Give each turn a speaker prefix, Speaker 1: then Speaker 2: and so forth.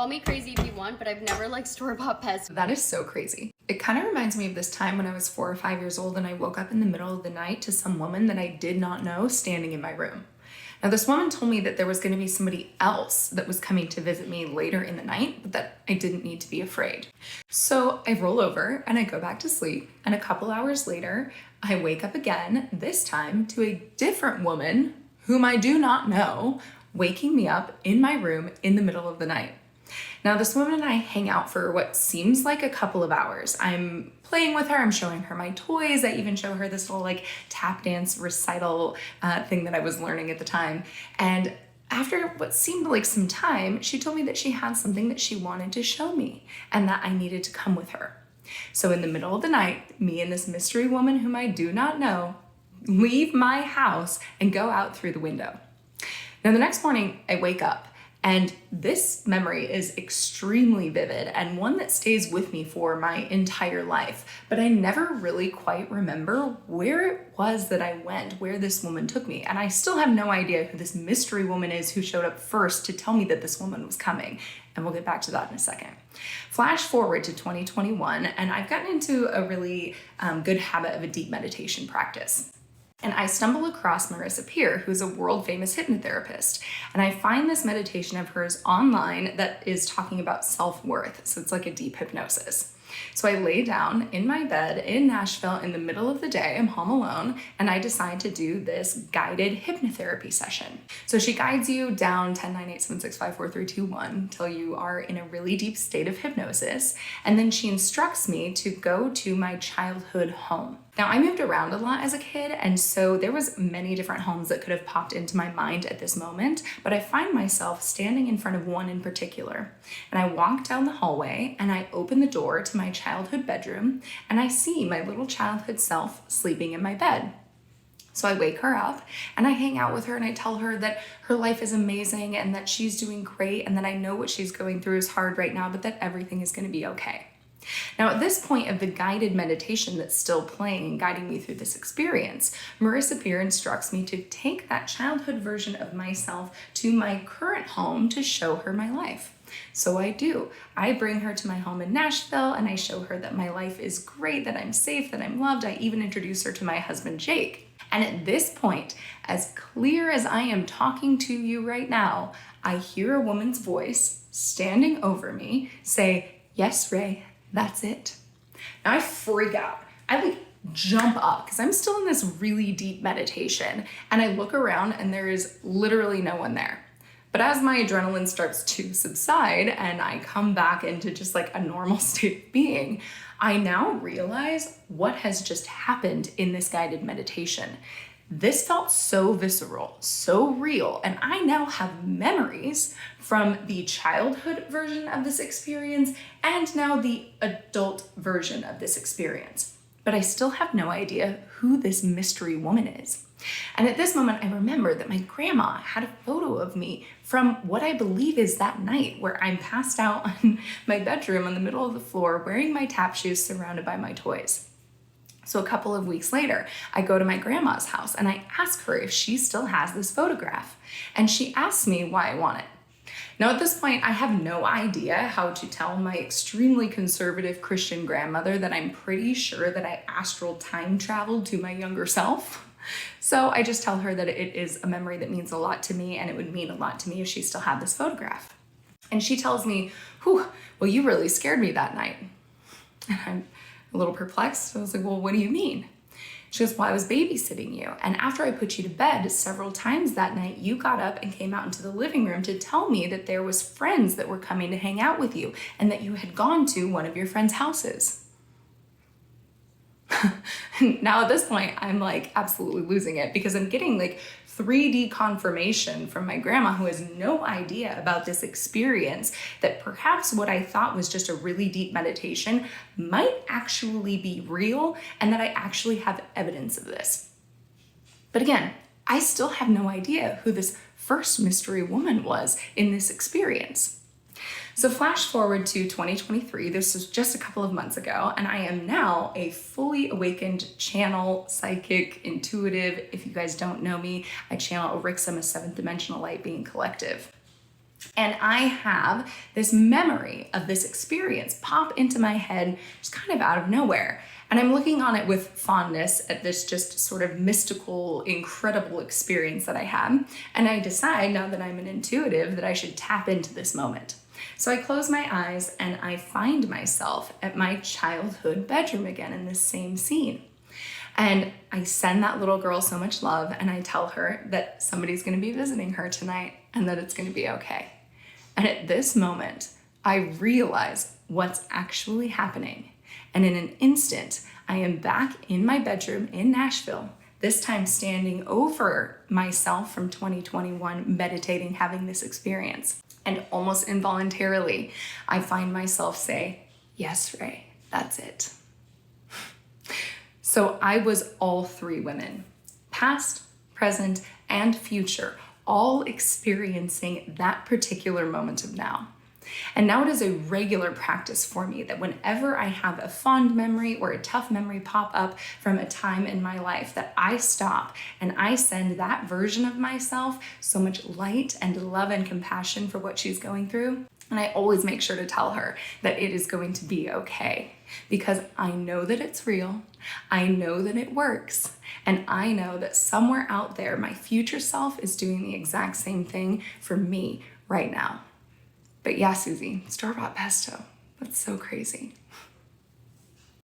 Speaker 1: Call me crazy if you want, but I've never liked store-bought pesto.
Speaker 2: That is so crazy. It kind of reminds me of this time when I was 4 or 5 years old and I woke up in the middle of the night to some woman that I did not know standing in my room. Now, this woman told me that there was going to be somebody else that was coming to visit me later in the night, but that I didn't need to be afraid. So I roll over and I go back to sleep, and a couple hours later, I wake up again, this time to a different woman whom I do not know, waking me up in my room in the middle of the night. Now, this woman and I hang out for what seems like a couple of hours. I'm playing with her, I'm showing her my toys, I even show her this little like tap dance recital thing that I was learning at the time. And after what seemed like some time, she told me that she had something that she wanted to show me and that I needed to come with her. So in the middle of the night, me and this mystery woman whom I do not know leave my house and go out through the window. Now, the next morning I wake up, and this memory is extremely vivid and one that stays with me for my entire life. But I never really quite remember where it was that I went, where this woman took me. And I still have no idea who this mystery woman is who showed up first to tell me that this woman was coming. And we'll get back to that in a second. Flash forward to 2021, and I've gotten into a really good habit of a deep meditation practice. And I stumble across Marissa Peer, who's a world famous hypnotherapist. And I find this meditation of hers online that is talking about self-worth. So it's like a deep hypnosis. So I lay down in my bed in Nashville in the middle of the day, I'm home alone, and I decide to do this guided hypnotherapy session. So she guides you down 10, 9, 8, 7, 6, 5, 4, 3, 2, 1 until you are in a really deep state of hypnosis. And then she instructs me to go to my childhood home. Now, I moved around a lot as a kid, and so there was many different homes that could have popped into my mind at this moment, but I find myself standing in front of one in particular. And I walk down the hallway and I open the door to my childhood bedroom, and I see my little childhood self sleeping in my bed. So I wake her up and I hang out with her and I tell her that her life is amazing and that she's doing great and that I know what she's going through is hard right now, but that everything is going to be okay. Now, at this point of the guided meditation that's still playing and guiding me through this experience, Marissa Peer instructs me to take that childhood version of myself to my current home to show her my life. So I do. I bring her to my home in Nashville and I show her that my life is great, that I'm safe, that I'm loved. I even introduce her to my husband, Jake. And at this point, as clear as I am talking to you right now, I hear a woman's voice standing over me say, "Yes, Ray, that's it." Now I freak out. I jump up because I'm still in this really deep meditation, and I look around and there is literally no one there. But as my adrenaline starts to subside and I come back into just like a normal state of being, I now realize what has just happened in this guided meditation. This felt so visceral, so real, and I now have memories from the childhood version of this experience and now the adult version of this experience. But I still have no idea who this mystery woman is. And at this moment, I remember that my grandma had a photo of me from what I believe is that night where I'm passed out in my bedroom in the middle of the floor wearing my tap shoes surrounded by my toys. So a couple of weeks later, I go to my grandma's house and I ask her if she still has this photograph. And she asks me why I want it. Now, at this point, I have no idea how to tell my extremely conservative Christian grandmother that I'm pretty sure that I astral time traveled to my younger self. So I just tell her that it is a memory that means a lot to me and it would mean a lot to me if she still had this photograph. And she tells me, "Whew, well, you really scared me that night." And I'm a little perplexed. I was like, "Well, what do you mean?" She goes, "Well, I was babysitting you. And after I put you to bed several times that night, you got up and came out into the living room to tell me that there was friends that were coming to hang out with you and that you had gone to one of your friends' houses." Now at this point, I'm like absolutely losing it because I'm getting like 3D confirmation from my grandma who has no idea about this experience that perhaps what I thought was just a really deep meditation might actually be real and that I actually have evidence of this. But again, I still have no idea who this first mystery woman was in this experience. So flash forward to 2023, this was just a couple of months ago, and I am now a fully awakened channel, psychic, intuitive. If you guys don't know me, I channel Aurixom, a 7th dimensional light being collective. And I have this memory of this experience pop into my head just kind of out of nowhere. And I'm looking on it with fondness at this just sort of mystical, incredible experience that I had. And I decide, now that I'm an intuitive, that I should tap into this moment. So I close my eyes and I find myself at my childhood bedroom again in this same scene. And I send that little girl so much love, and I tell her that somebody's gonna be visiting her tonight and that it's gonna be okay. And at this moment, I realize what's actually happening. And in an instant, I am back in my bedroom in Nashville, this time standing over myself from 2021, meditating, having this experience. And almost involuntarily, I find myself say, "Yes, Ray, that's it." So I was all three women, past, present, and future, all experiencing that particular moment of now. And now it is a regular practice for me that whenever I have a fond memory or a tough memory pop up from a time in my life, that I stop and I send that version of myself so much light and love and compassion for what she's going through. And I always make sure to tell her that it is going to be okay, because I know that it's real, I know that it works, and I know that somewhere out there, my future self is doing the exact same thing for me right now. But yeah, Susie, store-bought pesto, that's so crazy.